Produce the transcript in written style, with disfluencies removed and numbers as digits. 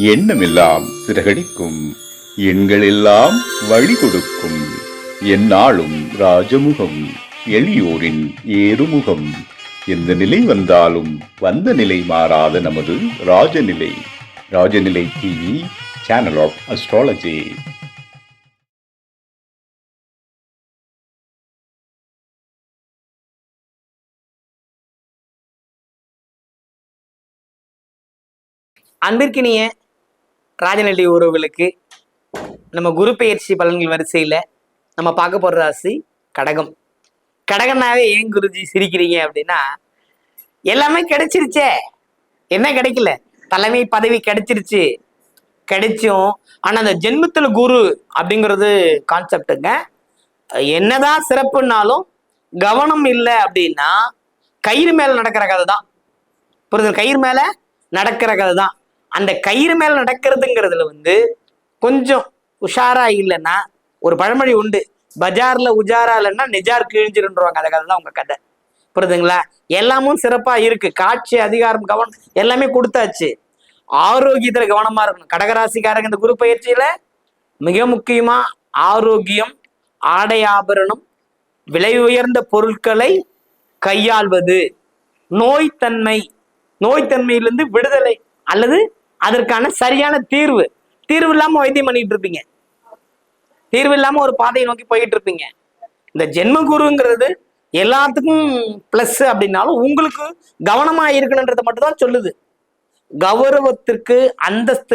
எண்ணமெல்லாம் சிறகடிக்கும், எண்களெல்லாம் வழி கொடுக்கும், எந்நாளும் ராஜமுகம், எளியோரின் ஏறுமுகம். எந்த நிலை வந்தாலும் வந்த நிலை மாறாத நமது Rajanilai. Rajanilai TV, channel of astrology. அன்பிற்கினிய ராஜநிலை உறவுகளுக்கு நம்ம குரு பெயர்ச்சி பலன்கள் வரிசையில் நம்ம பார்க்க போகிற ராசி கடகம். கடகம்னாவே ஏன் குருஜி சிரிக்கிறீங்க அப்படின்னா, எல்லாமே கிடைச்சிருச்சே, என்ன கிடைக்கல, தலைமை பதவி கிடைச்சிருச்சு, கிடைச்சும் ஆனால் அந்த ஜென்மத்தில் குரு அப்படிங்கிறது கான்செப்டுங்க. என்னதான் சிறப்புனாலும் கவனம் இல்லை அப்படின்னா கயிறு மேலே நடக்கிற கதை தான். புரியுது? கயிறு மேலே நடக்கிற கதை தான். அந்த கயிறு மேல நடக்கிறதுங்கிறதுல கொஞ்சம் உஷாரா இல்லைன்னா, ஒரு பழமொழி உண்டு, பஜார்ல உஜாரா இல்லைன்னா நிஜார் கிழிஞ்சிருன்றாங்க. அந்த கதை தான் உங்க கதை. புரியுதுங்களா? எல்லாமும் சிறப்பா இருக்கு, காட்சி அதிகாரம் கவனம் எல்லாமே கொடுத்தாச்சு. ஆரோக்கியத்துல கவனமா இருக்கணும். கடகராசிக்காரங்க இந்த குரு பயிற்சியில மிக முக்கியமா ஆரோக்கியம், ஆடை ஆபரணம், விலை உயர்ந்த பொருட்களை கையாள்வது, நோய்த்தன்மையிலிருந்து விடுதலை அல்லது அதற்கான சரியான தீர்வு இல்லாம வைத்தியம் பண்ணிட்டு இருப்பீங்க, தீர்வு இல்லாம ஒரு பாதையை நோக்கி போயிட்டு இருப்பீங்க. இந்த ஜென்ம குருங்கிறது எல்லாத்துக்கும் பிளஸ் அப்படின்னாலும் உங்களுக்கு கவனமா இருக்கணுன்றதை மட்டும் தான் சொல்லுது. கௌரவத்திற்கு, அந்தஸ்து